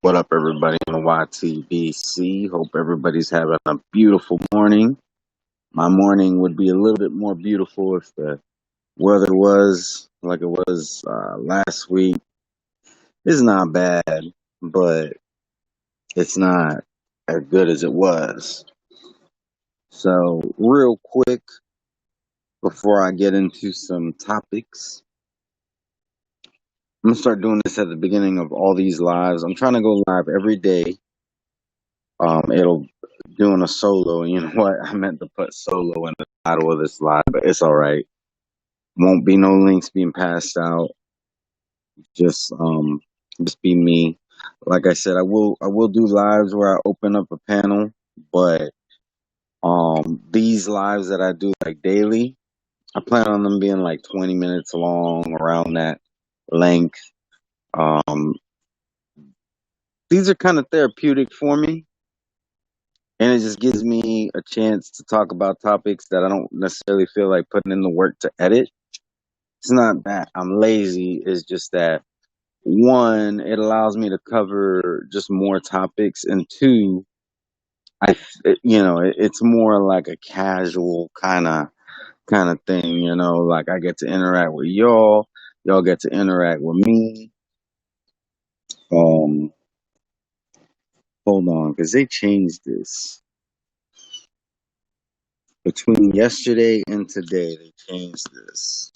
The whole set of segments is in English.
What up, everybody in YTBC? Hope everybody's having a beautiful morning. My morning would be a little bit more beautiful if the weather was like it was last week. It's not bad, but it's not as good as it was. So, real quick, before I get into some topics, I'm gonna start doing this at the beginning of all these lives. I'm trying to go live every day. It'll doing a solo. You know what? I meant to put solo in the title of this live, but it's all right. Won't be no links being passed out. Just be me. Like I said, I will do lives where I open up a panel, but these lives that I do like daily, I plan on them being like 20 minutes long, around that length. Um, these are kind of therapeutic for me. And it just gives me a chance to talk about topics that I don't necessarily feel like putting in the work to edit. It's not that I'm lazy. It's just that, one, it allows me to cover just more topics. And two, it's more like a casual kind of thing, like I get to interact with y'all. Y'all get to interact with me. Um, Hold on, because they changed this. Between yesterday and today, they changed this.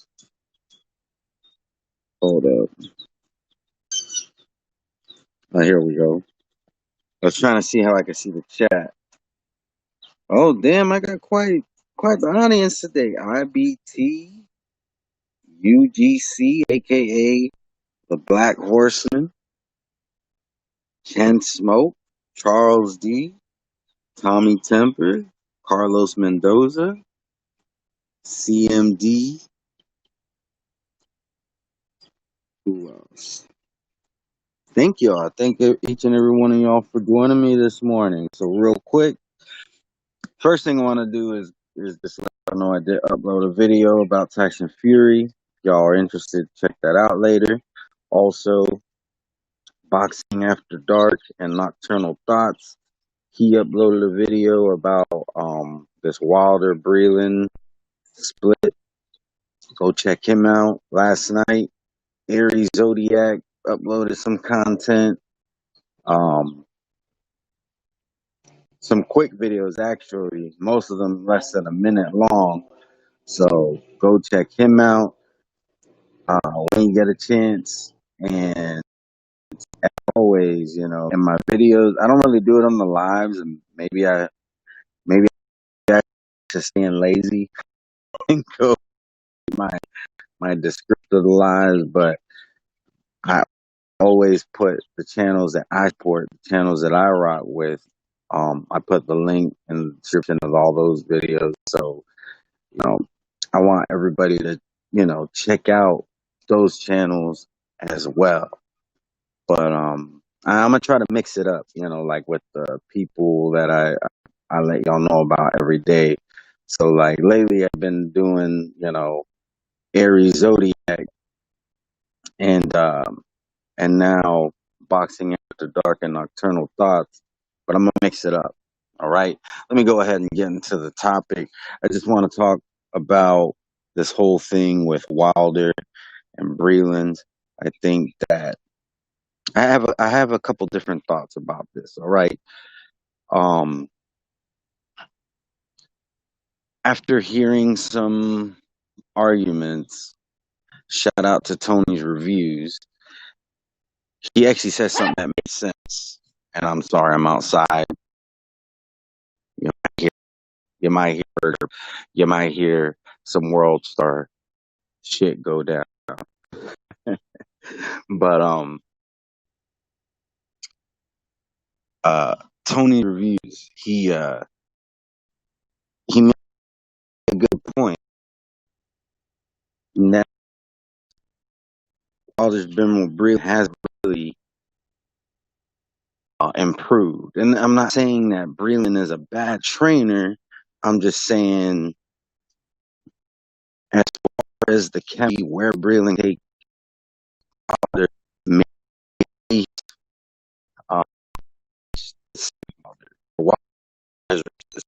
Hold up. Oh, here we go. I was trying to see how I could see the chat. Oh, damn, I got quite the audience today. Ibt, UGC, aka the Black Horseman, Ken Smoke, Charles D, Tommy Temper, Carlos Mendoza, CMD. Who else? Thank y'all. Thank each and every one of y'all for joining me this morning. So real quick, first thing I want to do is just let y'all know I did upload a video about Tyson Fury. If y'all are interested, check that out later. Also, Boxing After Dark and Nocturnal Thoughts. He uploaded a video about this Wilder Breland split. Go check him out. Last night, Aries Zodiac uploaded some content. Some quick videos, actually, most of them less than a minute long. So go check him out when you get a chance. And always, in my videos, I don't really do it on the lives, and maybe I just staying lazy and go my my descriptive lives, but I always put the channels that I support, the channels that I rock with. I put the link in the description of all those videos. So, you know, I want everybody to, check out those channels as well. But I'm gonna try to mix it up, like with the people that I let y'all know about every day. So like lately I've been doing, Aries Zodiac and now Boxing After Dark and Nocturnal Thoughts. But I'm gonna mix it up. All right. Let me go ahead and get into the topic. I just want to talk about this whole thing with Wilder and Breland. I think that I have a couple different thoughts about this. All right. Um, After hearing some arguments, shout out to Tony's Reviews. He actually said something that made sense. And I'm sorry, I'm outside. You might hear, you might hear, you might hear some world star shit go down. But Tony Reviews, he made a good point. Now, Aldridge Breland has really improved, and I'm not saying that Breland is a bad trainer. I'm just saying, as far as the county where Breland take Wilder, maybe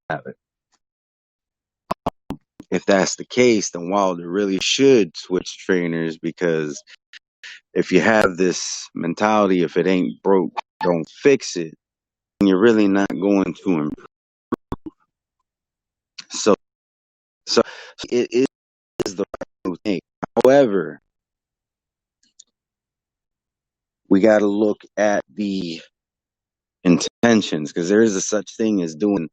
have it. If that's the case, then Wilder really should switch trainers, because if you have this mentality, if it ain't broke, don't fix it, you're really not going to improve. So, so it is the right thing. However, we got to look at the intentions, because there is a such thing as doing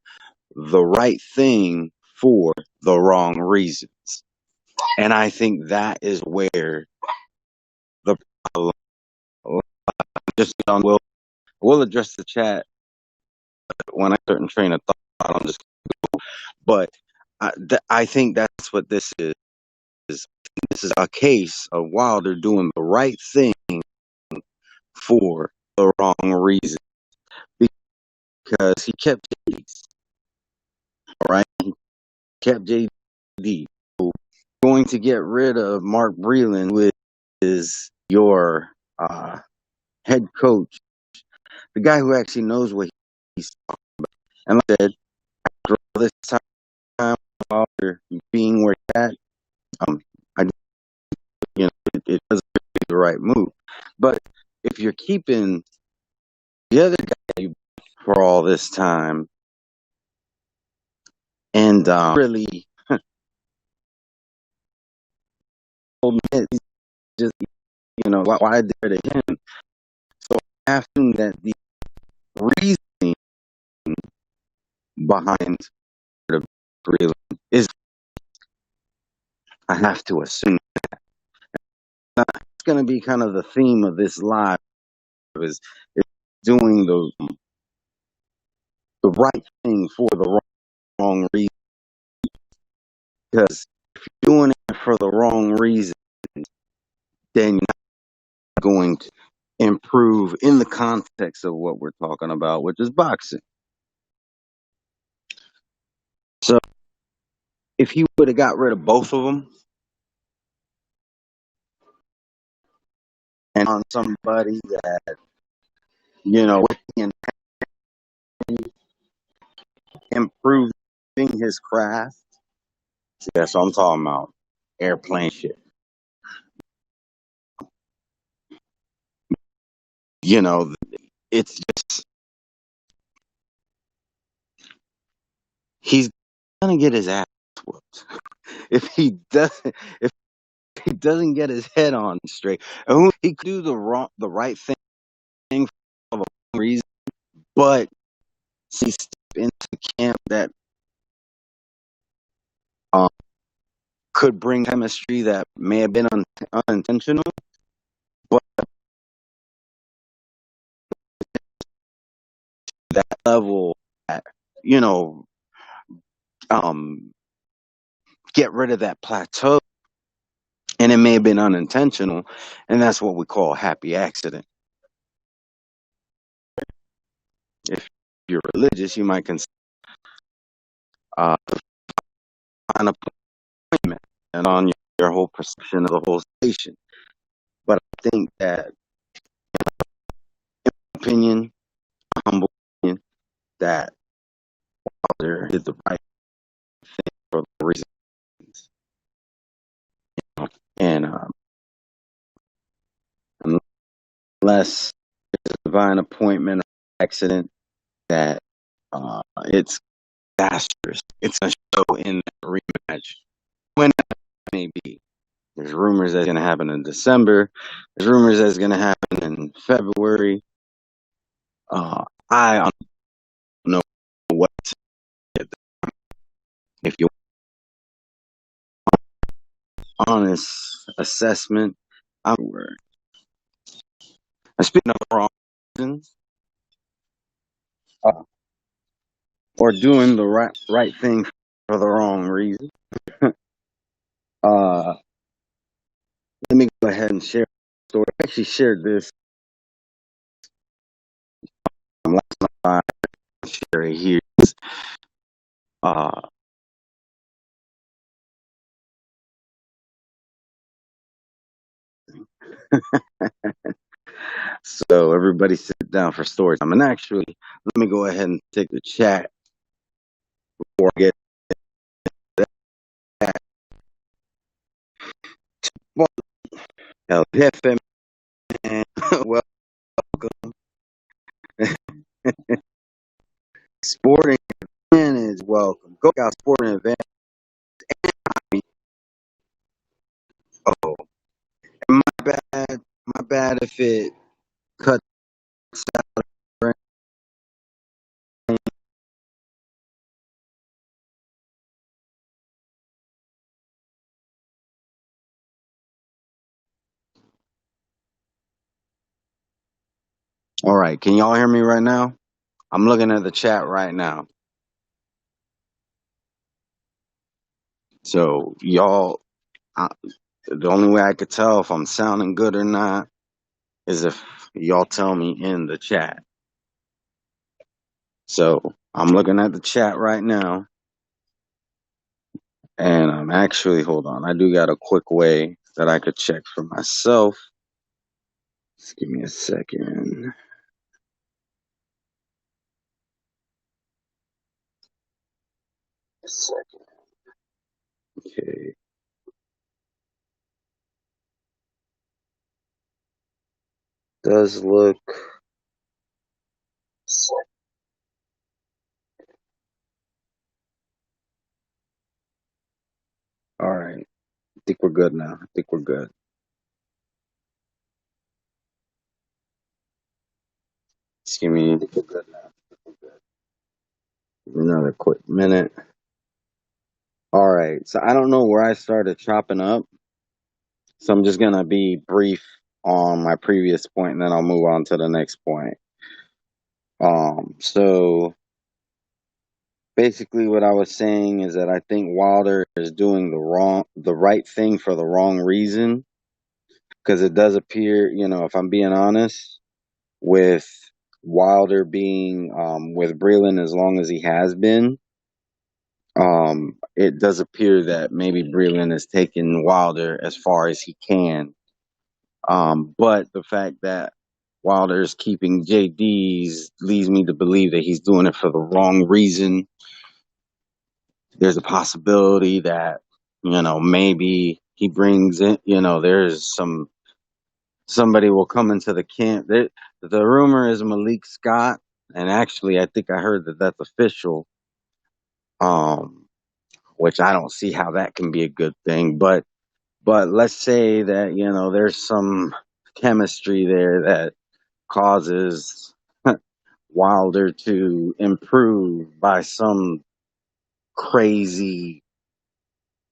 the right thing for the wrong reasons. And I think that is where the problem, just we'll address the chat when I certain train of thought. I'm just, but I think that's what this is. This is a case of Wilder doing the right thing for the wrong reason, because he kept JD. All right, he kept JD. So going to get rid of Mark Breland, who is your head coach, the guy who actually knows what he's talking about. And like I said, after all this time, after being where he's at, I, it doesn't be the right move. But if you're keeping the other guy for all this time, and really just, why did it to him? So I assume that the reasoning behind the Breland is, I have to assume that it's going to be kind of the theme of this live, is doing the right thing for the wrong reason. Because if you're doing it for the wrong reason, then you're not going to improve in the context of what we're talking about, which is boxing. So if he would have got rid of both of them and on somebody that, with the improving his craft, that's what I'm talking about. Airplane shit. It's just, he's gonna get his ass whooped if he doesn't get his head on straight. He could do the right thing for the wrong reason, but he stepped into camp that could bring chemistry that may have been unintentional, but that level, that, get rid of that plateau, and it may have been unintentional, and that's what we call a happy accident. If you're religious, you might consider an appointment and on your whole perception of the whole station. But I think that, in my opinion, humble opinion, that Wilder did the right thing for the reasons. And unless it's a divine appointment or accident, that it's disastrous. It's a show in the rematch. When it may be. There's rumors that's going to happen in December. There's rumors that's going to happen in February. I don't know what to get. If you want honest assessment, I'm worried. Speaking of the wrong reasons, or doing the right thing for the wrong reason, let me go ahead and share a story. I actually shared this last night. Share it here. So everybody sit down for story time. And actually, let me go ahead and take the chat before I get that. Well, El Jefe, man, welcome. Sporting Advantage, welcome. Go out Sporting Advantage. Oh, my bad. My bad if it cuts out. All right, can y'all hear me right now? I'm looking at the chat right now. So y'all, I, the only way I could tell if I'm sounding good or not is if y'all tell me in the chat. So I'm looking at the chat right now, and I'm actually, hold on, I do got a quick way that I could check for myself. Just give me a second. Okay. Does look. All right. I think we're good now. I think we're good. Just give me another quick minute. All right. So I don't know where I started chopping up. So I'm just going to be brief on my previous point and then I'll move on to the next point. So basically what I was saying is that I think Wilder is doing the right thing for the wrong reason. Because it does appear, if I'm being honest, with Wilder being with Breland as long as he has been, it does appear that maybe Breland is taking Wilder as far as he can. But the fact that Wilder's keeping JD's leads me to believe that he's doing it for the wrong reason. There's a possibility that, maybe he brings in, there's somebody will come into the camp. The rumor is Malik Scott, and actually, I think I heard that that's official. Which I don't see how that can be a good thing. But let's say that there's some chemistry there that causes Wilder to improve by some crazy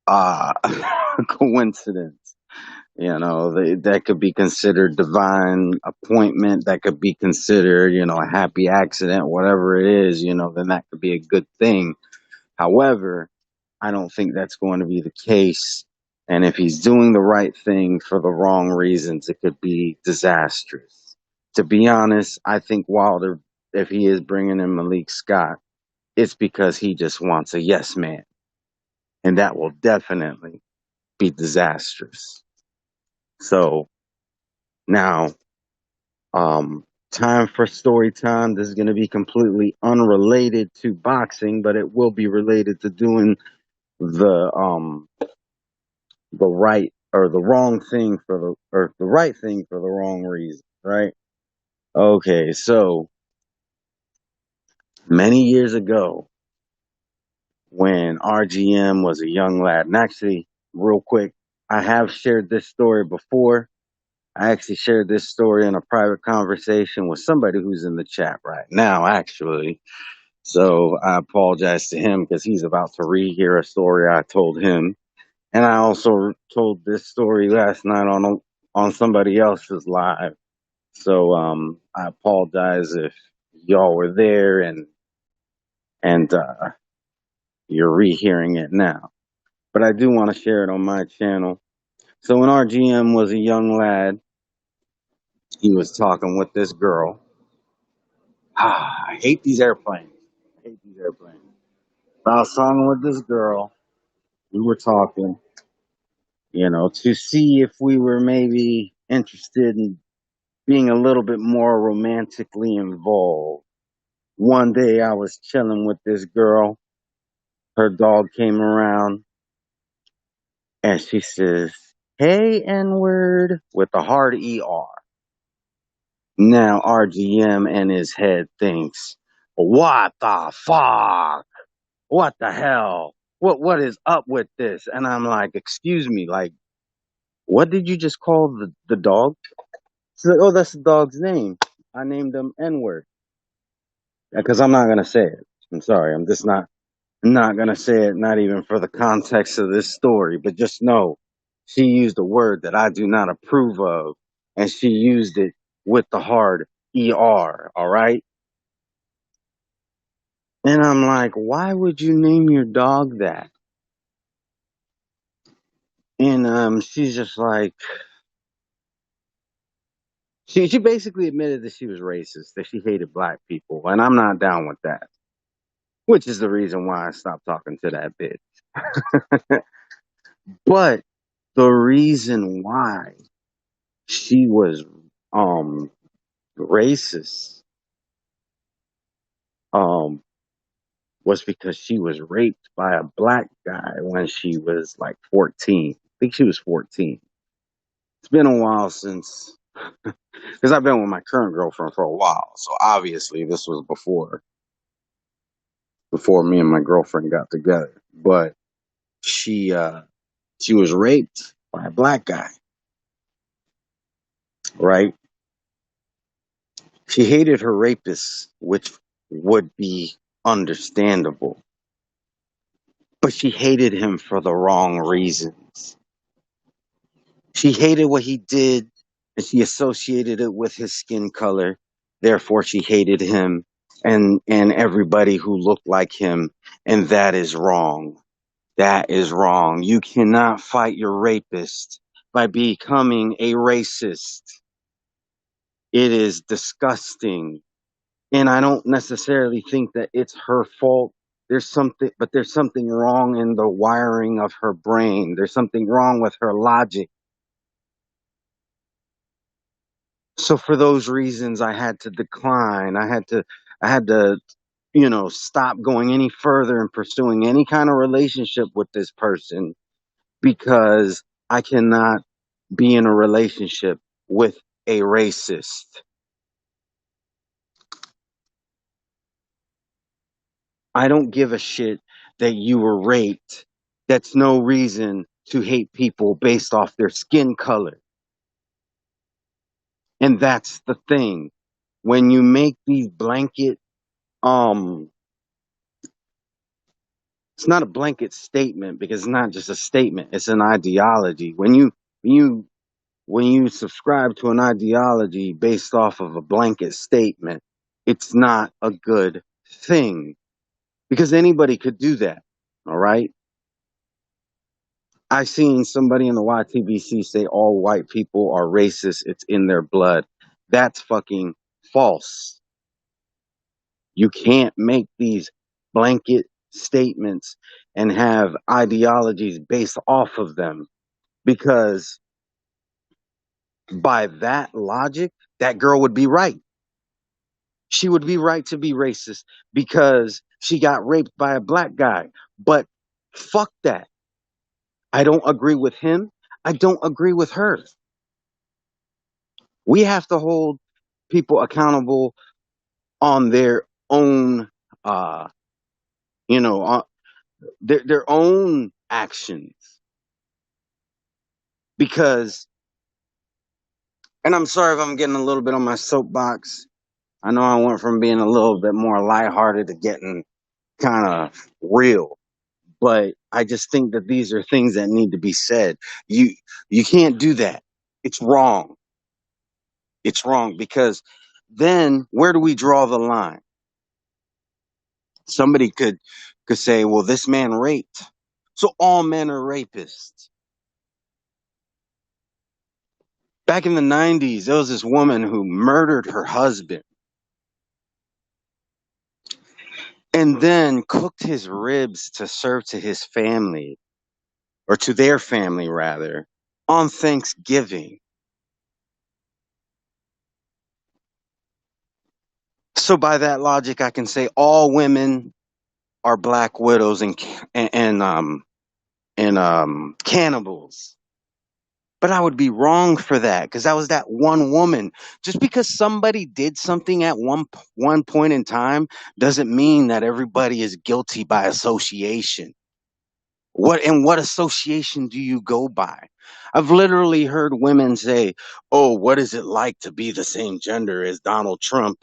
uh coincidence. That could be considered divine appointment. That could be considered, a happy accident, whatever it is, then that could be a good thing. However, I don't think that's going to be the case. And if he's doing the right thing for the wrong reasons, it could be disastrous. To be honest, I think Wilder, if he is bringing in Malik Scott, it's because he just wants a yes man. And that will definitely be disastrous. So now, time for story time. This is going to be completely unrelated to boxing, but it will be related to doing the right or the wrong thing or the right thing for the wrong reason, right? Okay, so many years ago when RGM was a young lad, and actually, real quick, I have shared this story before. I actually shared this story in a private conversation with somebody who's in the chat right now, actually. So I apologize to him because he's about to rehear a story I told him. And I also told this story last night on somebody else's live. So I apologize if y'all were there and you're rehearing it now. But I do want to share it on my channel. So when RGM was a young lad, he was talking with this girl. I hate these airplanes. I hate these airplanes. But I was talking with this girl. We were talking, to see if we were maybe interested in being a little bit more romantically involved. One day I was chilling with this girl Her dog came around and she says, "Hey, N-word," with a hard ER. Now RGM in his head thinks, "What the fuck? What the hell? What is up with this?" And I'm like, "Excuse me, like, what did you just call the dog?" She's like, "Oh, that's the dog's name. I named him N-word." Because I'm not gonna say it. I'm sorry. I'm just not gonna say it, not even for the context of this story, but just know she used a word that I do not approve of, and she used it with the hard ER, all right? And I'm like, why would you name your dog that? And she's just like, she basically admitted that she was racist, that she hated black people, and I'm not down with that, which is the reason why I stopped talking to that bitch. But the reason why she was um racist um was because she was raped by a black guy when she was like 14. I think she was 14. It's been a while since, because I've been with my current girlfriend for a while, so obviously this was before me and my girlfriend got together. But she she was raped by a black guy, right? She hated her rapist, which would be understandable, but she hated him for the wrong reasons. She hated what he did, and she associated it with his skin color. Therefore, she hated him and everybody who looked like him, and that is wrong. That is wrong. You cannot fight your rapist by becoming a racist. It is disgusting. And I don't necessarily think that it's her fault. There's something wrong in the wiring of her brain. There's something wrong with her logic. So for those reasons, I had to decline. I had to, stop going any further and pursuing any kind of relationship with this person because I cannot be in a relationship with a racist. I don't give a shit that you were raped. That's no reason to hate people based off their skin color. And that's the thing. When you make these blanket, um, it's not a blanket statement because it's not just a statement, it's an ideology. When you when you subscribe to an ideology based off of a blanket statement, it's not a good thing because anybody could do that. All right. I seen somebody in the YTBC say all white people are racist. It's in their blood. That's fucking false. You can't make these blanket statements and have ideologies based off of them because by that logic, that girl would be right. She would be right to be racist because she got raped by a black guy. But fuck that. I don't agree with him. I don't agree with her. We have to hold people accountable on their own, uh, on their own actions. Because, and I'm sorry if I'm getting a little bit on my soapbox. I know I went from being a little bit more lighthearted to getting kind of real, but I just think that these are things that need to be said. You you can't do that. It's wrong. It's wrong because then where do we draw the line? Somebody could say, "Well, this man raped, so all men are rapists." Back in the 90s, there was this woman who murdered her husband and then cooked his ribs to serve to his family, or to their family rather, on Thanksgiving. So by that logic, I can say all women are black widows and cannibals. But I would be wrong for that because that was that one woman. Just because somebody did something at one point in time doesn't mean that everybody is guilty by association. What association do you go by? I've literally heard women say, "Oh, what is it like to be the same gender as Donald Trump?"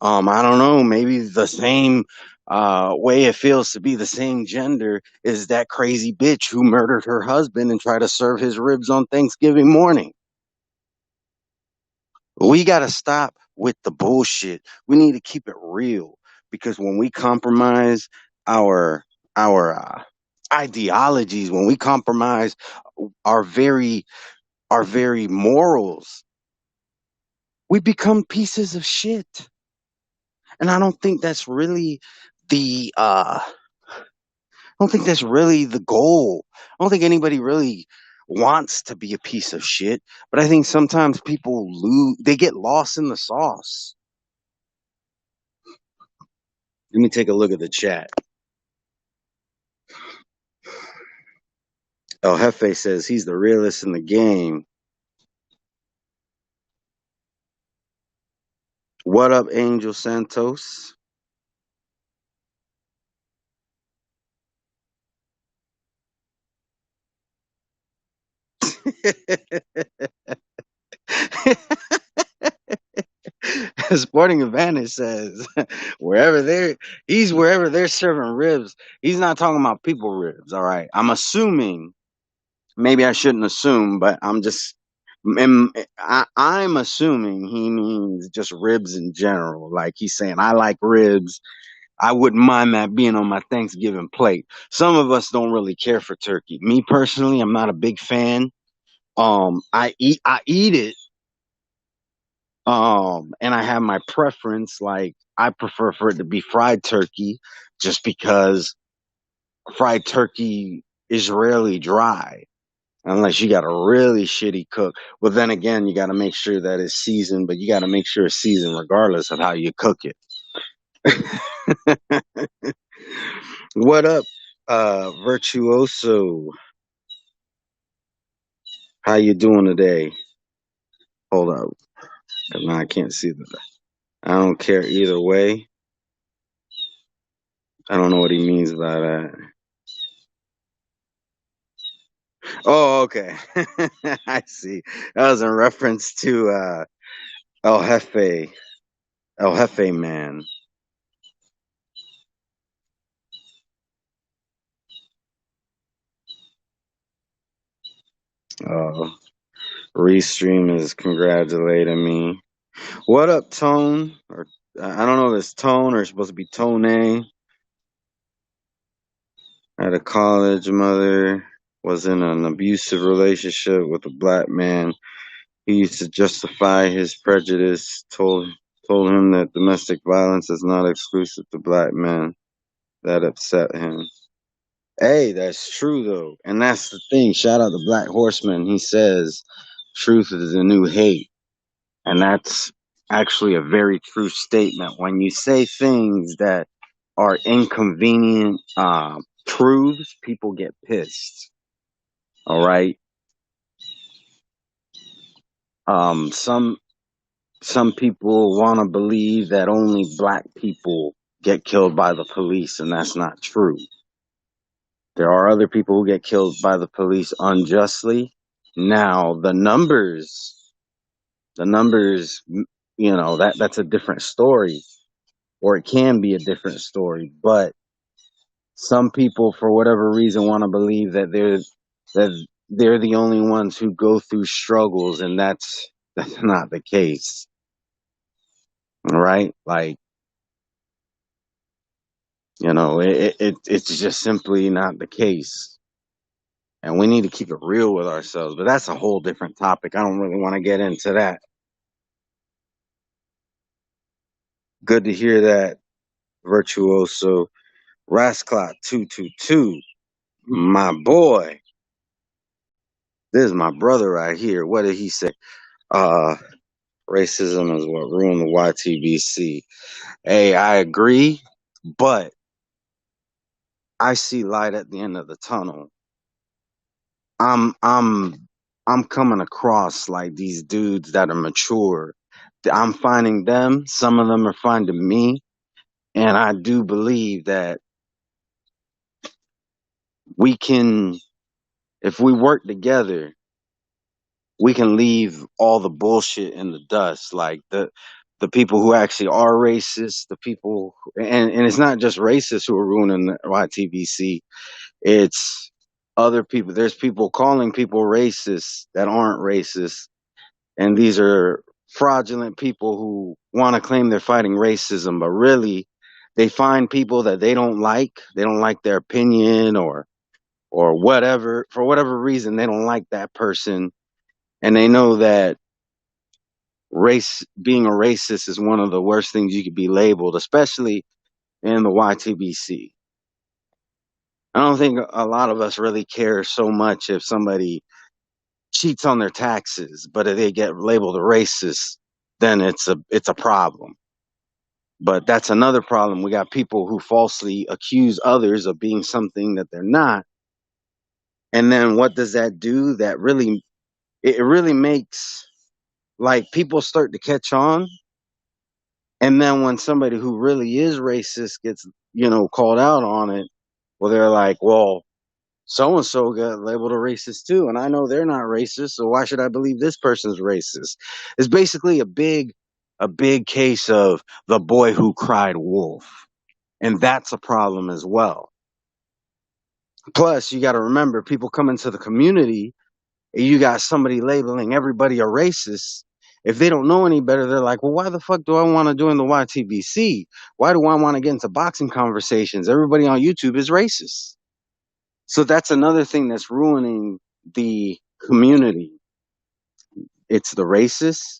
I don't know, maybe the same way it feels to be the same gender is that crazy bitch who murdered her husband and tried to serve his ribs on Thanksgiving morning. We got to stop with the bullshit. We need to keep it real because when we compromise our our ideologies, when we compromise our very our very morals, we become pieces of shit. And I don't think that's really the I don't think that's really the goal. I don't think anybody really wants to be a piece of shit, but I think sometimes people they get lost in the sauce. Let me take a look at the chat. El Jefe says he's the realest in the game. What up, Angel Santos? Sporting Advantage says wherever they're serving ribs. He's not talking about people ribs. All right. I'm assuming, maybe I shouldn't assume, but I'm assuming he means just ribs in general. Like he's saying, I like ribs. I wouldn't mind that being on my Thanksgiving plate. Some of us don't really care for turkey. Me personally, I'm not a big fan. I eat it. And I have my preference. Like I prefer for it to be fried turkey, just because fried turkey is rarely dry unless you got a really shitty cook. Well, then again, you got to make sure that it's seasoned, but you got to make sure it's seasoned regardless of how you cook it. What up, Virtuoso? How you doing today? Hold up. No, I can't see that. I don't care either way. I don't know what he means by that. Oh, okay. I see. That was in reference to El Jefe. El Jefe man. Uh, Restream is congratulating me. What up, Tone? Or I don't know if it's Tone or it's supposed to be Tone. At a college, mother was in an abusive relationship with a black man. He used to justify his prejudice. Told him that domestic violence is not exclusive to black men. That upset him. Hey, that's true though, and that's the thing. Shout out to Black Horseman. He says, "Truth is the new hate." And that's actually a very true statement. When you say things that are inconvenient truths, people get pissed. All right. Some people want to believe that only black people get killed by the police, and that's not true. There are other people who get killed by the police unjustly. Now, the numbers, that's a different story, or it can be a different story. But some people, for whatever reason, want to believe that they're the only ones who go through struggles, and that's not the case. All right, like it's just simply not the case, and we need to keep it real with ourselves. But that's a whole different topic. I don't really want to get into that. Good to hear that, Virtuoso. Rasclot 222, my boy. This is my brother right here. What did he say? Uh, Racism is what ruined the YTBC. Hey, I agree, but I see light at the end of the tunnel. I'm I'm I'm coming across like these dudes that are mature. I'm finding them, some of them are finding me, and I do believe that we can, if we work together, we can leave all the bullshit in the dust. Like the people who actually are racist, the people, and it's not just racists who are ruining the YTBC. It's other people. There's people calling people racist that aren't racist, and these are fraudulent people who want to claim they're fighting racism, but really they find people that they don't like. They don't like their opinion or whatever. For whatever reason, they don't like that person, and they know that being a racist is one of the worst things you could be labeled, especially in the YTBC. I don't think a lot of us really care so much if somebody cheats on their taxes, but if they get labeled a racist, then it's a problem. But that's another problem. We got people who falsely accuse others of being something that they're not. And then what does that do? It really makes like people start to catch on. And then when somebody who really is racist gets, called out on it, well, they're like, well, so and so got labeled a racist too, and I know they're not racist, so why should I believe this person's racist? It's basically a big case of the boy who cried wolf, and that's a problem as well. Plus, you got to remember, people come into the community, and you got somebody labeling everybody a racist. If they don't know any better, they're like, well, why the fuck do I want to join the YTBC? Why do I want to get into boxing conversations? Everybody on YouTube is racist. So that's another thing that's ruining the community. It's the racists,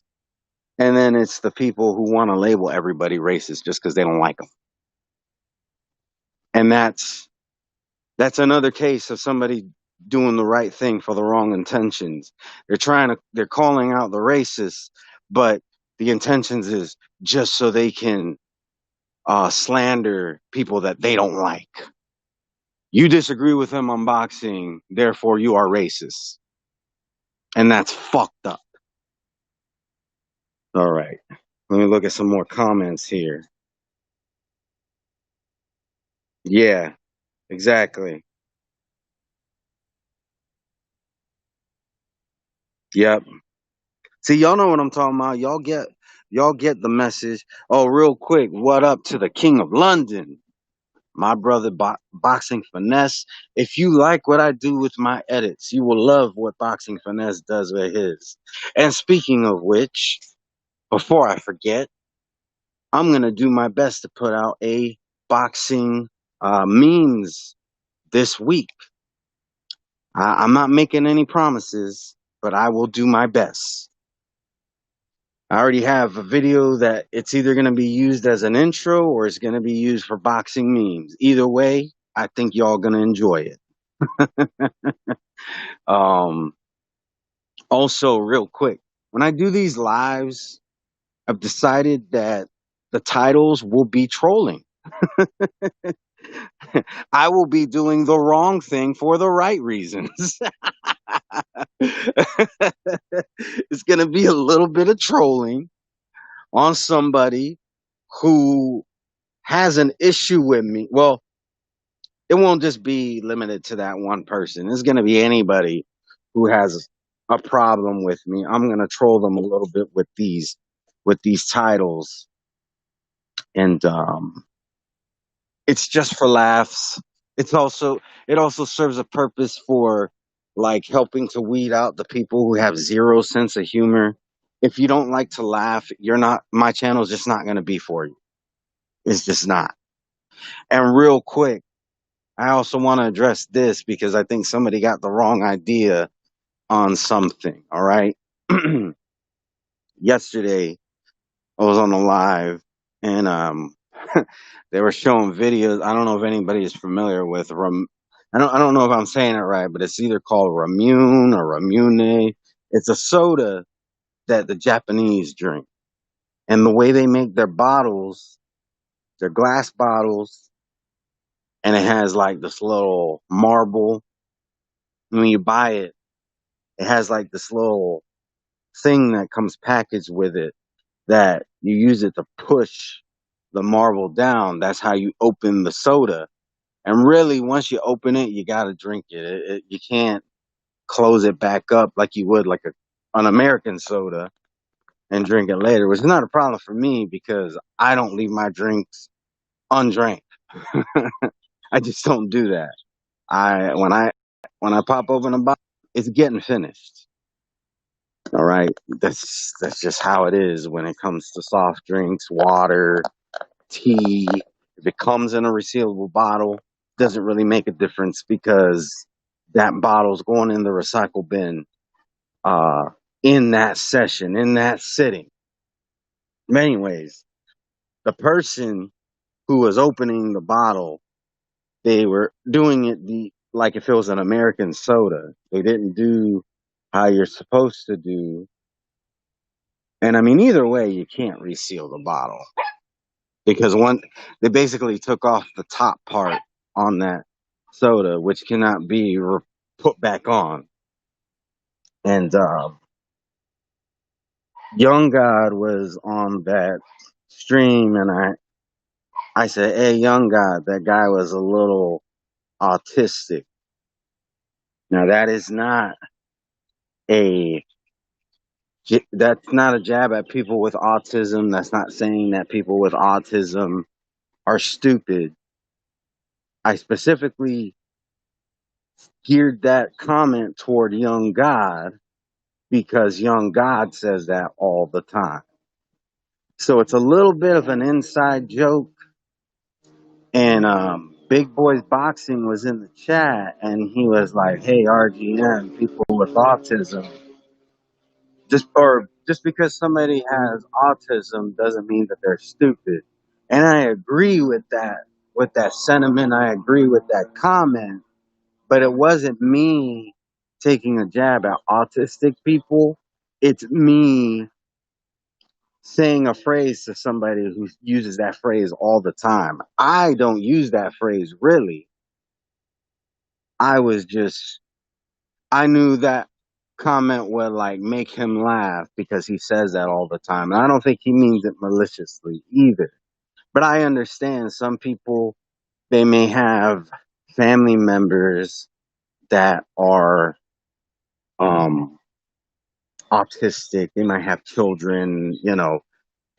and then it's the people who want to label everybody racist just because they don't like them. And that's another case of somebody doing the right thing for the wrong intentions. They're calling out the racists, but the intentions is just so they can slander people that they don't like. You disagree with them on boxing, therefore you are racist, and that's fucked up. All right. Let me look at some more comments here. Yeah, exactly. Yep. See, y'all know what I'm talking about. Y'all get the message. Oh, real quick, what up to the King of London? My brother Boxing Finesse. If you like what I do with my edits, you will love what Boxing Finesse does with his. And speaking of which, before I forget, I'm gonna do my best to put out a boxing memes this week. I'm not making any promises, but I will do my best. I already have a video that it's either going to be used as an intro or it's going to be used for boxing memes. Either way, I think y'all going to enjoy it. Um, Also, real quick, when I do these lives, I've decided that the titles will be trolling. I will be doing the wrong thing for the right reasons. It's going to be a little bit of trolling on somebody who has an issue with me. Well, it won't just be limited to that one person. It's going to be anybody who has a problem with me. I'm going to troll them a little bit with these titles, and it's just for laughs. It also serves a purpose for like helping to weed out the people who have zero sense of humor. If you don't like to laugh, you're not my channel's just not going to be for you. It's just not. And real quick, I also want to address this because I think somebody got the wrong idea on something. All right. Yesterday, I was on the live and they were showing videos. I don't know if anybody is familiar with I don't know if I'm saying it right, but it's either called Ramune or Ramune. It's a soda that the Japanese drink. And the way they make their bottles, their glass bottles, and it has like this little marble. When you buy it, it has like this little thing that comes packaged with it that you use it to push the marble down. That's how you open the soda. And really, once you open it, you got to drink it. You can't close it back up like you would like an American soda and drink it later, which is not a problem for me because I don't leave my drinks undrank. I just don't do that. I when I pop open a bottle, it's getting finished. All right, that's just how it is when it comes to soft drinks, water, tea. If it comes in a resealable bottle, doesn't really make a difference because that bottle's going in the recycle bin uh, in that session, in that sitting. Anyways, the person who was opening the bottle, they were doing it like if it was an American soda. They didn't do how you're supposed to do. And I mean, either way, you can't reseal the bottle because they basically took off the top part on that soda, which cannot be put back on. And Young God was on that stream, and I said, "Hey, Young God, that guy was a little autistic." Now a that's not a jab at people with autism. That's not saying that people with autism are stupid. I specifically geared that comment toward Young God because Young God says that all the time. So it's a little bit of an inside joke. And Big Boys Boxing was in the chat and he was like, "Hey, RGM, people with autism, just because somebody has autism doesn't mean that they're stupid." And I agree with that sentiment. I agree with that comment, but it wasn't me taking a jab at autistic people. It's me saying a phrase to somebody who uses that phrase all the time. I don't use that phrase really. I was just, I knew that comment would like make him laugh because he says that all the time. And I don't think he means it maliciously either. But I understand some people, they may have family members that are um, autistic. They might have children,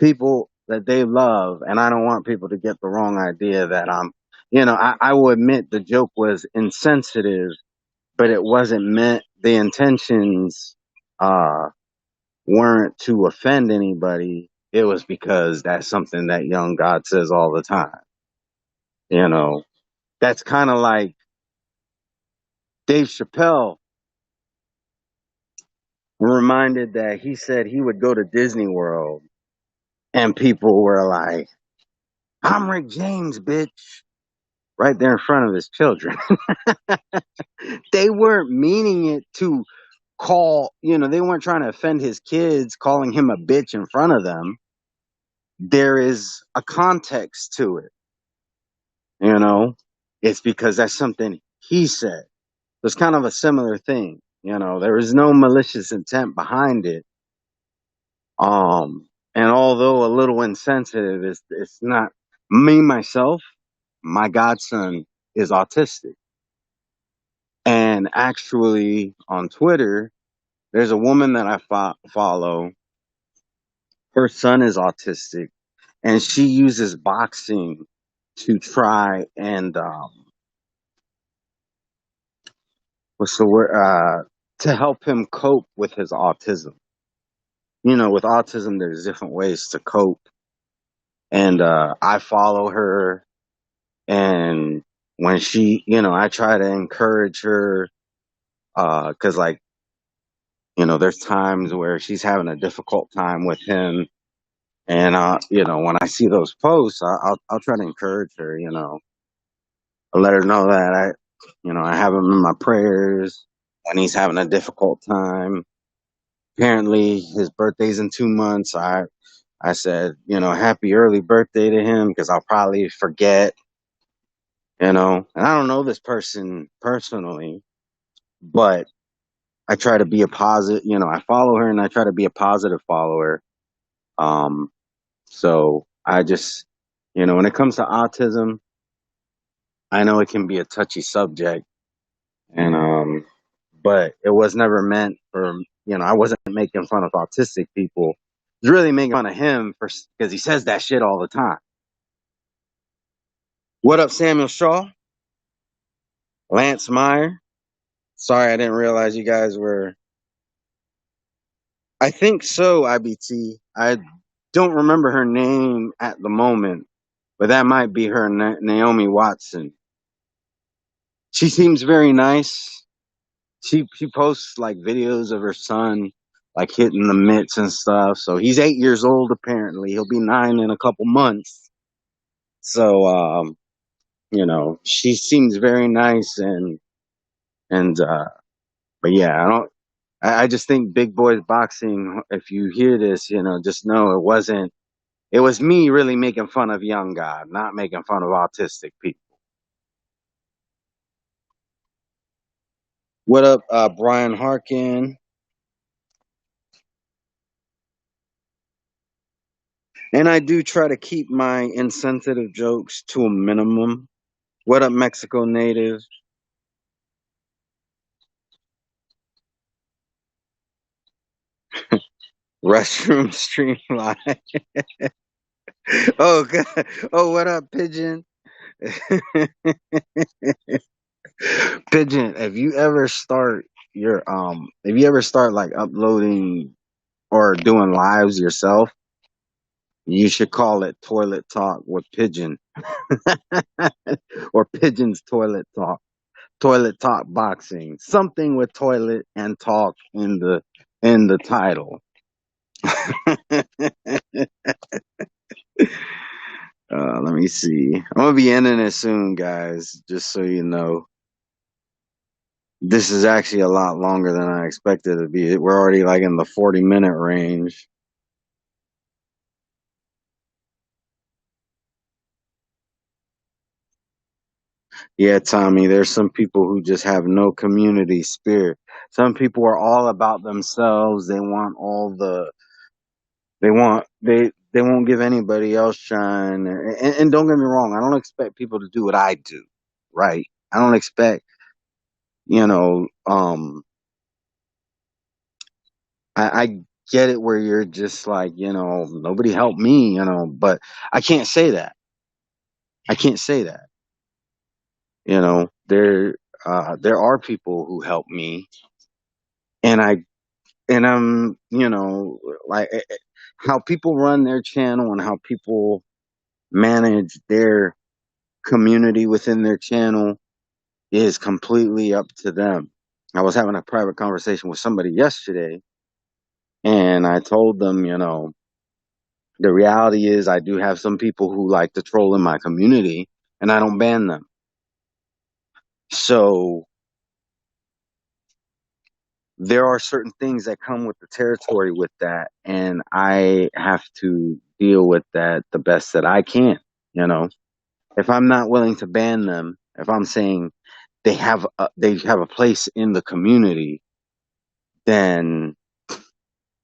people that they love. And I don't want people to get the wrong idea that I will admit the joke was insensitive, but it wasn't meant, the intentions uh, weren't to offend anybody. It was because that's something that Young God says all the time. You know, that's kind of like Dave Chappelle reminded that he said he would go to Disney World and people were like, "I'm Rick James, bitch," right there in front of his children. They weren't meaning it to they weren't trying to offend his kids, calling him a bitch in front of them. There is a context to it, you know? It's because that's something he said. It's kind of a similar thing, there is no malicious intent behind it. And although a little insensitive, it's not me, myself, my godson is autistic. And actually on Twitter, there's a woman that I follow. Her son is autistic and she uses boxing to try and what's the word to help him cope with his autism. With autism there's different ways to cope, and I follow her, and when I try to encourage her cuz like there's times where she's having a difficult time with him, and when I see those posts I'll try to encourage her. I let her know that I have him in my prayers when he's having a difficult time. Apparently, his birthday's in 2 months. I said, happy early birthday to him because I'll probably forget. And I don't know this person personally, but I try to be a positive, I follow her and I try to be a positive follower. Um, so I just, when it comes to autism, I know it can be a touchy subject, and but it was never meant for, I wasn't making fun of autistic people. I was really making fun of him because he says that shit all the time. What up, Samuel Shaw? Lance Meyer? Sorry, I didn't realize you guys were. I think so, IBT. I don't remember her name at the moment, but that might be her, Naomi Watson. She seems very nice. She posts like videos of her son like hitting the mitts and stuff. So he's 8 years old apparently. He'll be 9 in a couple months. So she seems very nice and but yeah, I just think Big Boys Boxing, if you hear this, just know it was me really making fun of young God, not making fun of autistic people. What up, Brian Harkin? And I do try to keep my insensitive jokes to a minimum. What up, Mexico native? Restroom stream live. Oh, God. Oh, what up, Pigeon? Pigeon, if you ever start like uploading or doing lives yourself, you should call it Toilet Talk with Pigeon or Pigeon's Toilet Talk. Toilet Talk Boxing. Something with toilet and talk in the title. Let me see. I'm gonna be ending it soon, guys. Just so you know, this is actually a lot longer than I expected it to be. We're already like in the 40-minute range. Yeah, Tommy. There's some people who just have no community spirit. Some people are all about themselves. They want all the. They won't give anybody else shine. And don't get me wrong. I don't expect people to do what I do. Right. I don't expect you know um I get it where you're just like, nobody helped me, but I can't say that. I can't say that. There are people who help me, and I'm, like how people run their channel and how people manage their community within their channel is completely up to them. I was having a private conversation with somebody yesterday, and I told them, the reality is I do have some people who like to troll in my community, and I don't ban them. So there are certain things that come with the territory with that, and I have to deal with that the best that I can. You know, if I'm not willing to ban them, if I'm saying they have a place in the community, then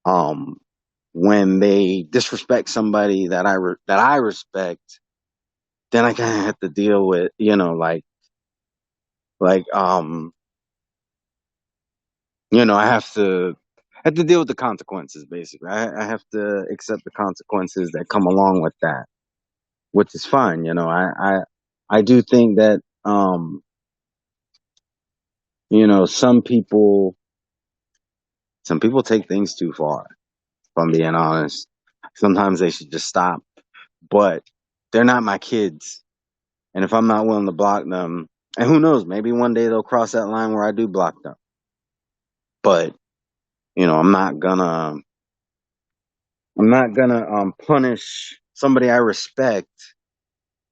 um when they disrespect somebody that I respect, then I kind of have to deal with, like I have to deal with the consequences. Basically, I have to accept the consequences that come along with that, which is fine. I do think that some people take things too far. If I'm being honest, sometimes they should just stop. But they're not my kids, and if I'm not willing to block them, and who knows, maybe one day they'll cross that line where I do block them. But I'm not gonna punish somebody I respect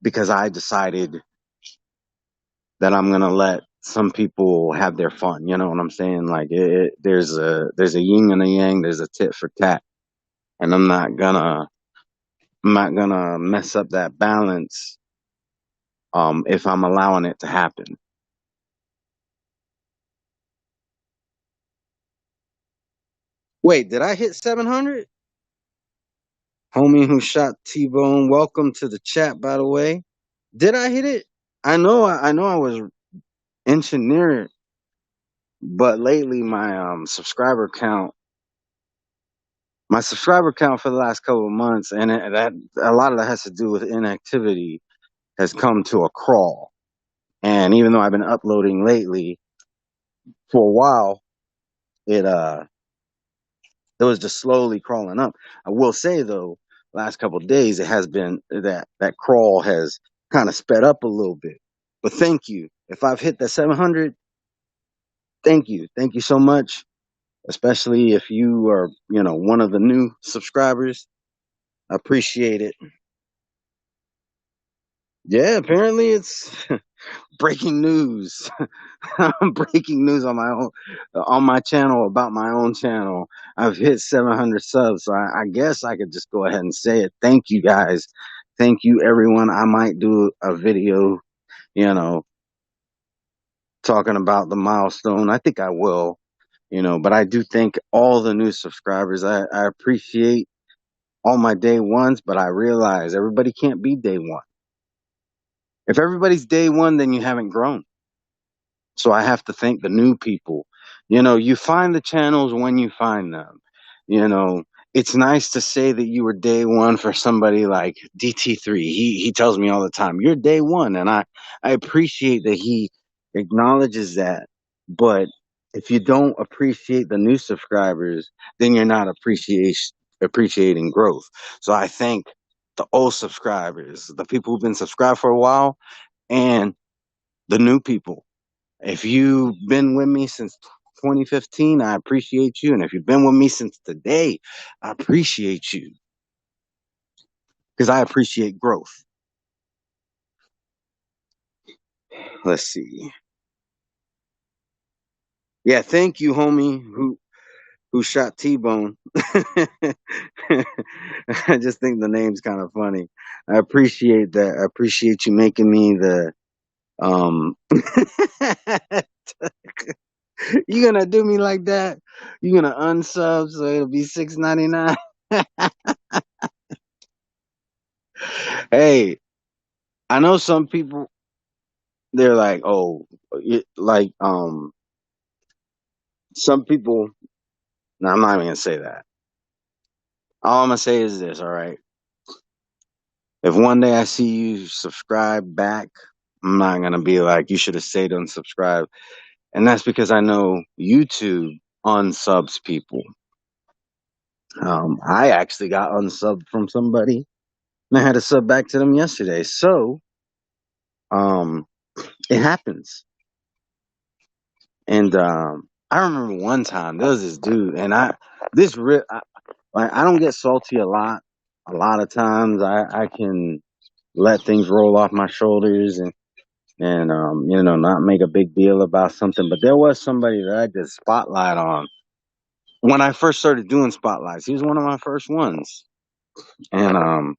because I decided that I'm gonna let some people have their fun. You know what I'm saying? Like there's a yin and a yang. There's a tit for tat, and I'm not gonna mess up that balance if I'm allowing it to happen. Wait, did I hit 700? Homie who shot T-Bone, welcome to the chat, by the way. Did I hit it? I know I was inching near it, but lately my subscriber count for the last couple of months, and that a lot of that has to do with inactivity, has come to a crawl. And even though I've been uploading lately, for a while, it it was just slowly crawling up. I will say though, last couple of days it has been that crawl has kind of sped up a little bit. But thank you. If I've hit that 700, thank you so much. Especially if you are, one of the new subscribers. I appreciate it. Yeah, apparently it's breaking news. Breaking news on my channel about my own channel. I've hit 700 subs, so I guess I could just go ahead and say it. Thank you guys. Thank you everyone. I might do a video, you know, talking about the milestone. I think I will, but I do thank all the new subscribers. I appreciate all my day ones, but I realize everybody can't be day one. If everybody's day one, then you haven't grown. So I have to thank the new people. You find the channels when you find them. You know, it's nice to say that you were day one for somebody like DT3. He tells me all the time, you're day one. And I appreciate that he acknowledges that. But if you don't appreciate the new subscribers, then you're not appreciating growth. So I thank the old subscribers, the people who've been subscribed for a while, and the new people. If you've been with me since 2015, I appreciate you. And if you've been with me since today, I appreciate you because I appreciate growth. Let's see. Yeah, thank you, homie, who shot T-Bone. I just think the name's kind of funny. I appreciate that. I appreciate you making me the you gonna do me like that? You gonna unsub so it'll be $6.99? Hey, I know some people, they're like, oh, like some people. No, I'm not even gonna say that. All I'm gonna say is this, all right. If one day I see you subscribe back, I'm not gonna be like, you should have stayed unsubscribed. And that's because I know YouTube unsubs people. I actually got unsubbed from somebody, and I had to sub back to them yesterday. So, um, it happens. And I remember one time there was this dude, and I don't get salty a lot. A lot of times I can let things roll off my shoulders and not make a big deal about something. But there was somebody that I did spotlight on when I first started doing spotlights. He was one of my first ones. And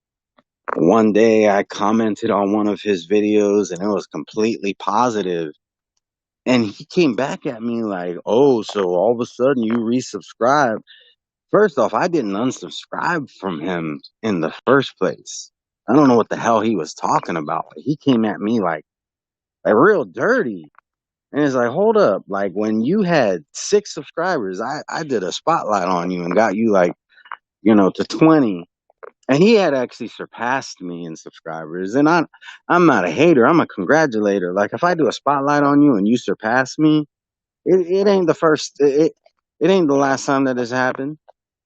one day I commented on one of his videos and it was completely positive. And he came back at me like, oh, so all of a sudden you resubscribe. First off, I didn't unsubscribe from him in the first place. I don't know what the hell he was talking about, but he came at me like real dirty. And it's like, hold up. Like when you had 6 subscribers, I did a spotlight on you and got you to 20. And he had actually surpassed me in subscribers. And I'm not a hater. I'm a congratulator. Like if I do a spotlight on you and you surpass me, it ain't the first, it ain't the last time that has happened.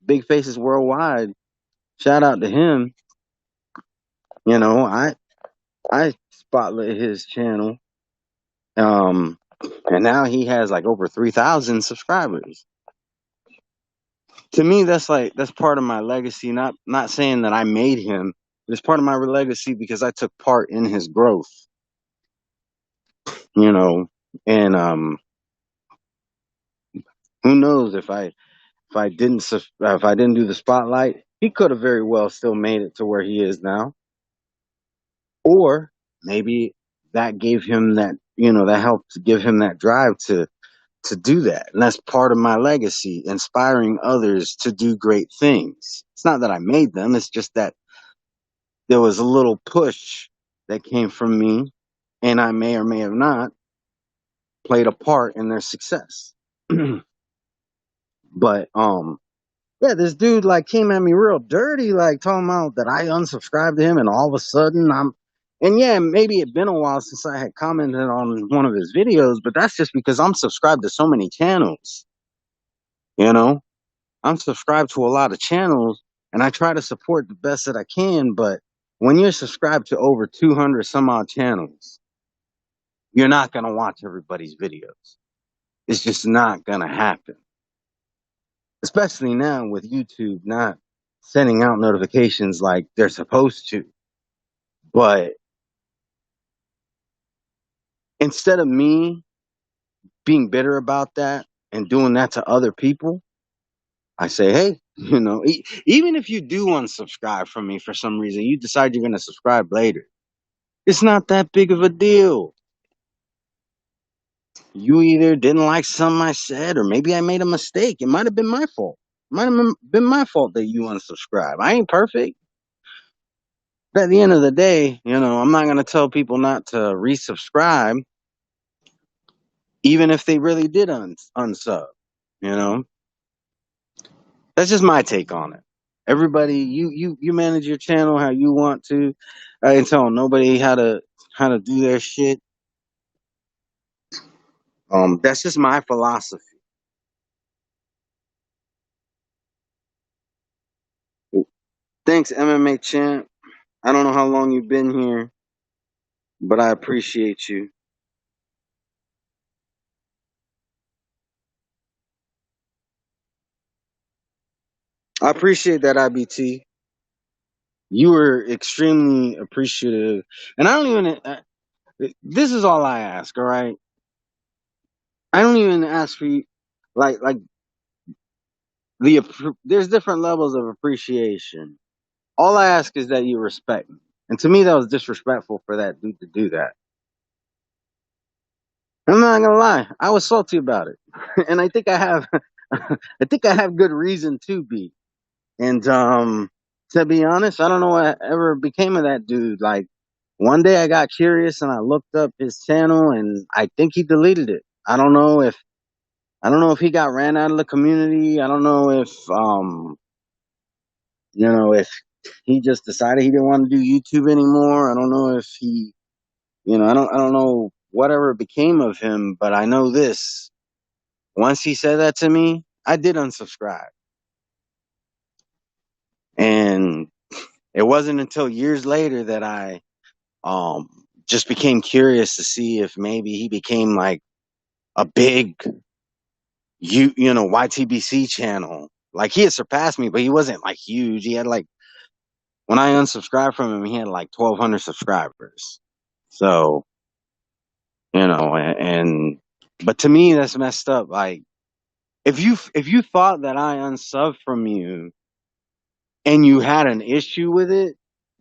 Big Faces Worldwide. Shout out to him. I spotlit his channel. Um, and now he has like over 3,000 subscribers. To me, that's part of my legacy. Not saying that I made him, but it's part of my legacy because I took part in his growth. You know, and who knows if I didn't do the spotlight, he could have very well still made it to where he is now, or maybe. that gave him that, that helped to give him that drive to do that. And that's part of my legacy, inspiring others to do great things. It's not that I made them, it's just that there was a little push that came from me, and I may or may have not played a part in their success. But yeah, this dude like came at me real dirty, like talking about that I unsubscribed to him, and all of a sudden and yeah, maybe it'd been a while since I had commented on one of his videos, but that's just because I'm subscribed to so many channels. You know, I'm subscribed to a lot of channels, and I try to support the best that I can. But when you're subscribed to over 200 some odd channels, you're not gonna watch everybody's videos. It's just not gonna happen. Especially now with YouTube not sending out notifications like they're supposed to. But instead of me being bitter about that and doing that to other people, I say, hey, even if you do unsubscribe from me for some reason, you decide you're going to subscribe later. It's not that big of a deal. You either didn't like something I said, or maybe I made a mistake. It might have been my fault. It might have been my fault that you unsubscribe. I ain't perfect. But at the end of the day, I'm not going to tell people not to resubscribe, even if they really did unsub. You know, that's just my take on it. Everybody, you manage your channel how you want to. I ain't telling nobody how to do their shit. That's just my philosophy. Thanks, MMA champ. I don't know how long you've been here, but I appreciate you. I appreciate that, Ibt. You were extremely appreciative, and I don't even. This is all I ask. All right, I don't even ask for you. Like there's different levels of appreciation. All I ask is that you respect me, and to me, that was disrespectful for that dude to do that. I'm not gonna lie, I was salty about it, and I think I have, I think I have good reason to be. And to be honest, I don't know what ever became of that dude. Like one day I got curious and I looked up his channel, and I think he deleted it. I don't know if he got ran out of the community. I don't know if he just decided he didn't want to do YouTube anymore. I don't know if I don't know whatever became of him, but I know this. Once he said that to me, I did unsubscribe. And it wasn't until years later that I um just became curious to see if maybe he became like a big YTBC channel. Like he had surpassed me, but he wasn't like huge. He had like when I unsubscribed from him, he had like 1,200 subscribers. So, and but to me that's messed up. Like if you thought that I unsubbed from you and you had an issue with it,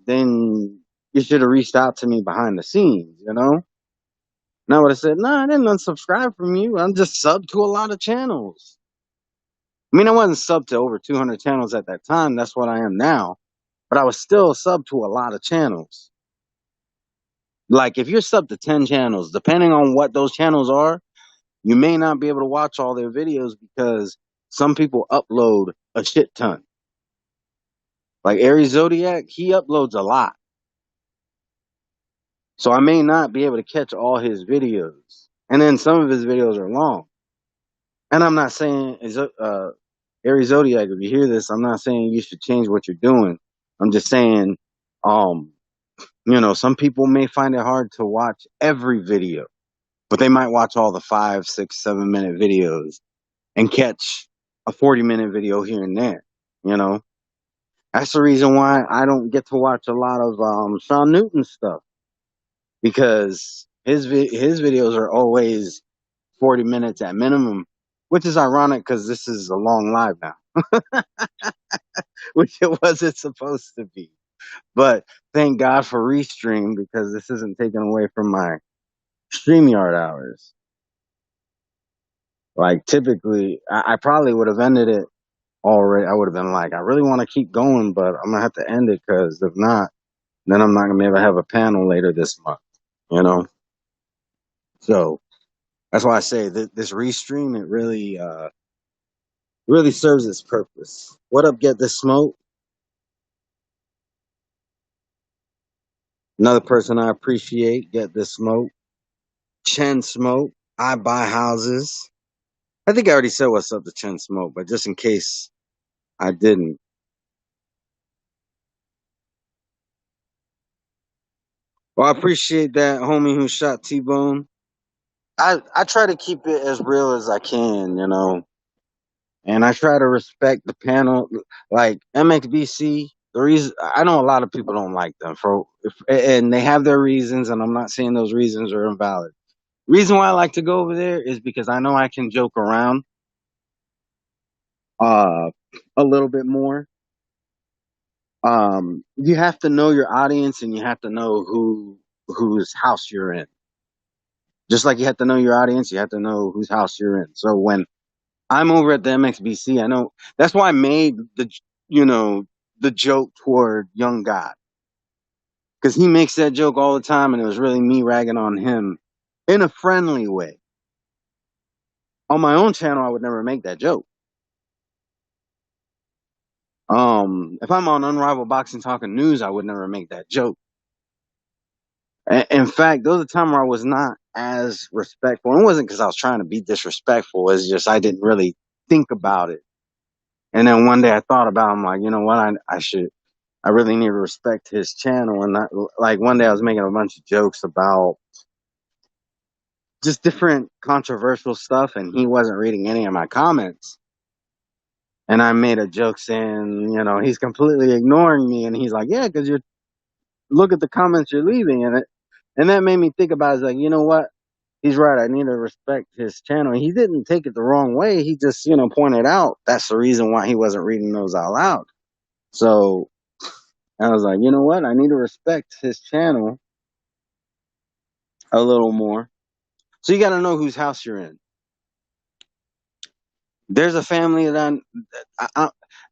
then you should have reached out to me behind the scenes. And I would have said, no, I didn't unsubscribe from you. I'm just subbed to a lot of channels. I mean, I wasn't subbed to over 200 channels at that time. That's what I am now. But I was still subbed to a lot of channels. Like, if you're subbed to 10 channels, depending on what those channels are, you may not be able to watch all their videos because some people upload a shit ton. Like Aries Zodiac, he uploads a lot. So I may not be able to catch all his videos. And then some of his videos are long. And I'm not saying Aries Zodiac, if you hear this, I'm not saying you should change what you're doing. I'm just saying, some people may find it hard to watch every video, but they might watch all the 5, 6, 7 minute videos and catch a 40-minute video here and there. You know, that's the reason why I don't get to watch a lot of Sean Newton stuff, because his videos are always 40 minutes at minimum, which is ironic because this is a long live now, which it wasn't supposed to be. But thank God for Restream because this isn't taken away from my StreamYard hours. Like typically, I probably would have ended it already. I would have been like, I really want to keep going, but I'm gonna have to end it because if not, then I'm not gonna be able to have a panel later this month. You know, so that's why I say that this Restream it really serves its purpose. What up, Get This Smoke? Another person I appreciate, Get This Smoke. Chen Smoke. I buy houses. I think I already said what's up to Chen Smoke, but just in case I didn't. Well, I appreciate that homie who shot T-Bone. I try to keep it as real as I can, you know, and I try to respect the panel. Like MXBC, the reason I know a lot of people don't like them and they have their reasons, and I'm not saying those reasons are invalid. Reason why I like to go over there is because I know I can joke around uh a little bit more. You have to know your audience and you have to know whose house you're in. Just like you have to know your audience, you have to know whose house you're in. So when I'm over at the MXBC, I know that's why I made you know the joke toward Young God because he makes that joke all the time, and it was really me ragging on him in a friendly way. On my own channel, I would never make that joke. If I'm on Unrivaled Boxing Talking News, I would never make that joke. In fact, there was a time where I was not as respectful. It wasn't because I was trying to be disrespectful. It's just I didn't really think about it. And then one day I thought about it. I'm like, you know what? I really need to respect his channel. And like one day I was making a bunch of jokes about just different controversial stuff. And he wasn't reading any of my comments. And I made a joke saying, you know, he's completely ignoring me. And he's like, yeah, because look at the comments you're leaving. And that made me think about it. It's like, you know what? He's right. I need to respect his channel. He didn't take it the wrong way. He just, you know, pointed out that's the reason why he wasn't reading those out loud. So I was like, you know what? I need to respect his channel a little more. So you got to know whose house you're in. There's a family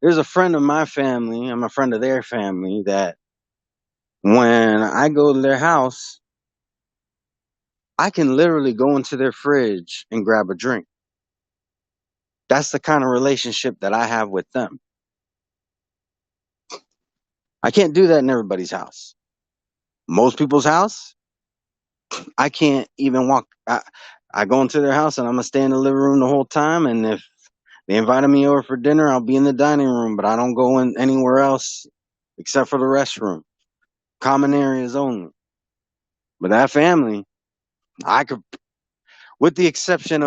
there's a friend of my family. I'm a friend of their family that when I go to their house, I can literally go into their fridge and grab a drink. That's the kind of relationship that I have with them. I can't do that in everybody's house. Most people's house, I can't even walk. I go into their house and I'm gonna stay in the living room the whole time. And if they invited me over for dinner, I'll be in the dining room, but I don't go in anywhere else except for the restroom. Common areas only. But that family, I could, with the exception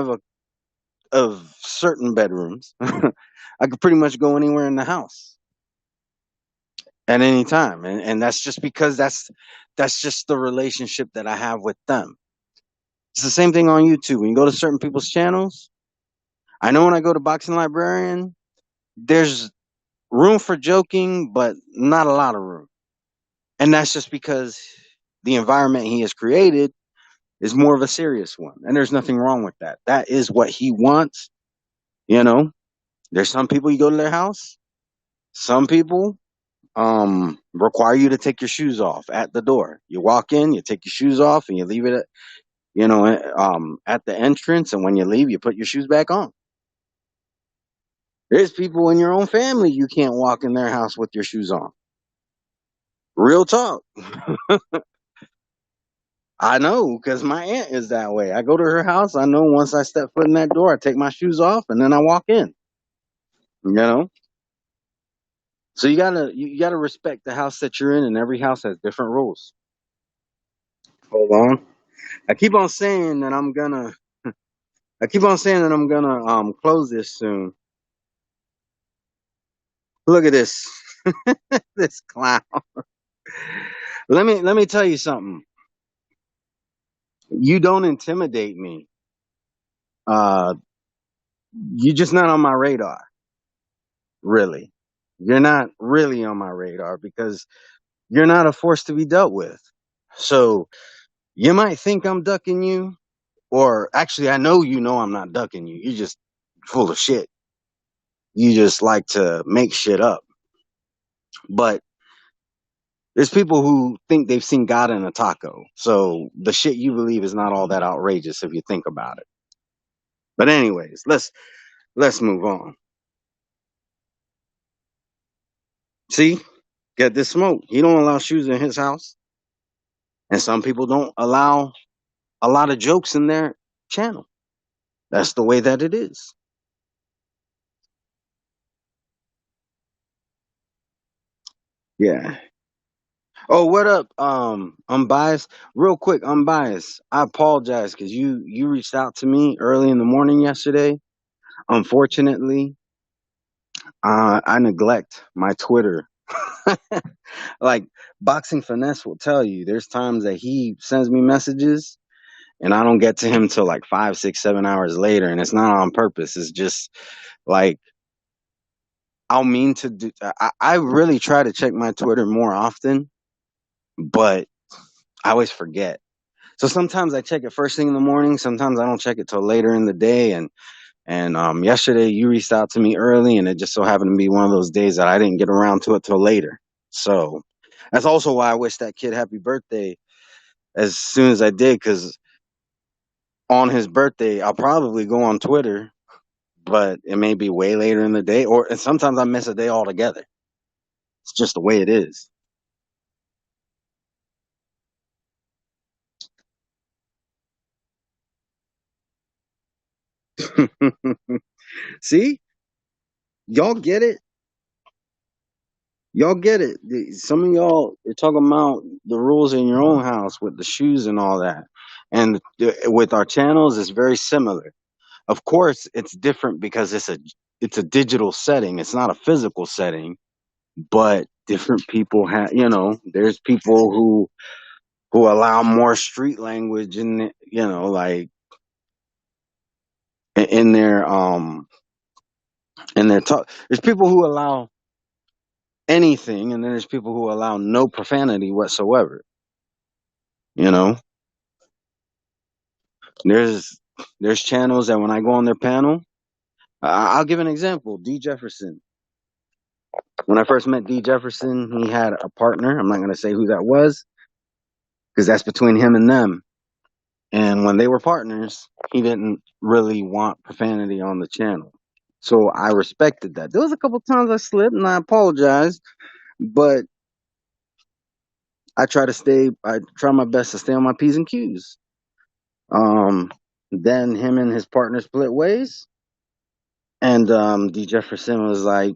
of certain bedrooms, I could pretty much go anywhere in the house at any time, and that's just because that's just the relationship that I have with them. It's the same thing on YouTube. When you go to certain people's channels, I know when I go to Boxing Librarian, there's room for joking, but not a lot of room. And that's just because the environment he has created is more of a serious one. And there's nothing wrong with that. That is what he wants. You know, there's some people you go to their house, some people require you to take your shoes off at the door. You walk in, you take your shoes off and you leave it at the entrance, and when you leave you put your shoes back on. There's people in your own family you can't walk in their house with your shoes on. Real talk. I know because my aunt is that way. I go to her house. I know once I step foot in that door, I take my shoes off and then I walk in. You know, so you gotta respect the house that you're in, and every house has different rules. Hold on. I keep on saying that I'm gonna. I keep on saying that I'm gonna close this soon. Look at this, this clown. Let me tell you something. You don't intimidate me. Uh, you're just not on my radar. Really, you're not really on my radar because you're not a force to be dealt with. So you might think I'm ducking you, or actually, I know you know I'm not ducking you. You're just full of shit. You just like to make shit up. But there's people who think they've seen God in a taco. So the shit you believe is not all that outrageous if you think about it. But anyways, let's move on. See, get this smoke. He don't allow shoes in his house, and some people don't allow a lot of jokes in their channel. That's the way that it is. Yeah. Oh, what up? Unbiased. Real quick, unbiased. I apologize because you reached out to me early in the morning yesterday. Unfortunately, I neglect my Twitter. Like Boxing Finesse will tell you, there's times that he sends me messages and I don't get to him till like 5, 6, 7 hours later, and it's not on purpose. It's just like I'll mean to do. I really try to check my Twitter more often, but I always forget. So sometimes I check it first thing in the morning. Sometimes I don't check it till later in the day. And yesterday you reached out to me early, and it just so happened to be one of those days that I didn't get around to it till later. So that's also why I wish that kid happy birthday as soon as I did, because on his birthday I'll probably go on Twitter, but it may be way later in the day, or and sometimes I miss a day altogether. It's just the way it is. See, y'all get it. Y'all get it. Some of y'all are talking about the rules in your own house with the shoes and all that. And with our channels, it's very similar. Of course, it's different because it's a digital setting. It's not a physical setting. But different people have, there's people who allow more street language in, like in their talk. There's people who allow anything, and then there's people who allow no profanity whatsoever. You know, there's there's channels that when I go on their panel, I'll give an example. D Jefferson. When I first met D Jefferson, he had a partner. I'm not going to say who that was because that's between him and them. And when they were partners, he didn't really want profanity on the channel. So I respected that. There was a couple times I slipped and I apologized, but I try my best to stay on my P's and Q's. Um, then him and his partner split ways, and D Jefferson was like,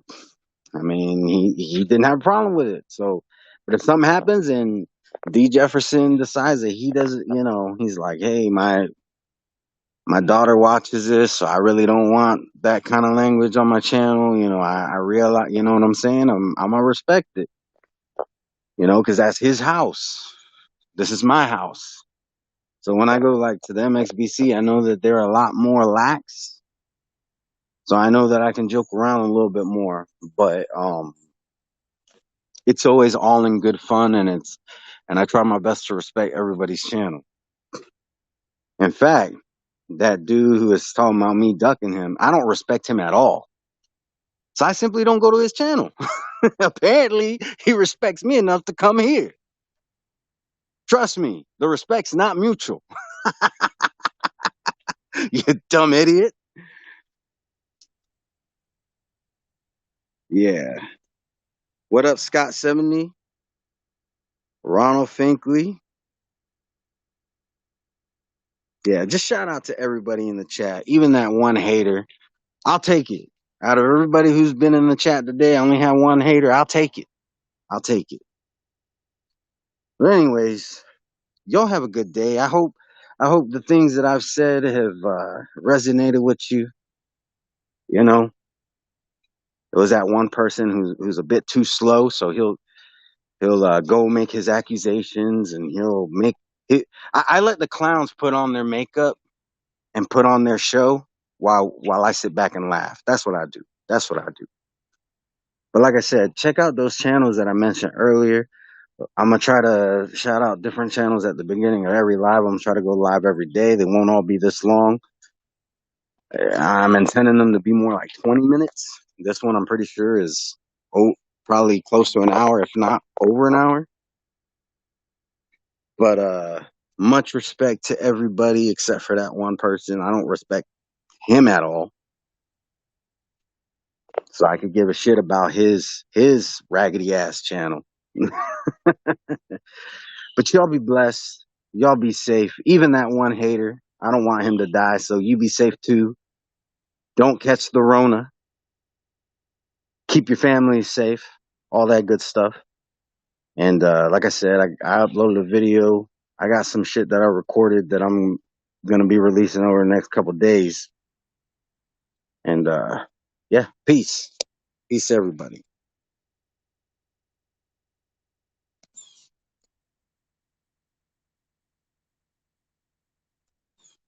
I mean, he didn't have a problem with it. So, but if something happens and D Jefferson decides that he doesn't, he's like, hey, my daughter watches this, so I really don't want that kind of language on my channel. I realize, you know what I'm saying? I'm gonna respect it, because that's his house. This is my house. So when I go like to the MXBC, I know that they're a lot more lax. So I know that I can joke around a little bit more, but it's always all in good fun, and I try my best to respect everybody's channel. In fact, that dude who is talking about me ducking him, I don't respect him at all. So I simply don't go to his channel. Apparently, he respects me enough to come here. Trust me, the respect's not mutual. You dumb idiot. Yeah. What up, Scott70? Ronald Finkley. Yeah, just shout out to everybody in the chat, even that one hater. I'll take it. Out of everybody who's been in the chat today, I only have one hater. I'll take it. I'll take it. But anyways, y'all have a good day. I hope the things that I've said have resonated with you. You know, there was that one person who's a bit too slow, so he'll go make his accusations, and he'll make it. I let the clowns put on their makeup and put on their show while I sit back and laugh. That's what I do. That's what I do. But like I said, check out those channels that I mentioned earlier. I'm gonna try to shout out different channels at the beginning of every live. I'm gonna try to go live every day. They won't all be this long. I'm intending them to be more like 20 minutes. This one I'm pretty sure is probably close to an hour, if not over an hour. But much respect to everybody except for that one person. I don't respect him at all. So I could give a shit about his raggedy ass channel. But y'all be blessed. Y'all be safe. Even that one hater, I don't want him to die. So you be safe too. Don't catch the Rona. Keep your family safe. All that good stuff. And like I said, I uploaded a video. I got some shit that I recorded that I'm gonna be releasing over the next couple days. And yeah, peace. Peace, everybody.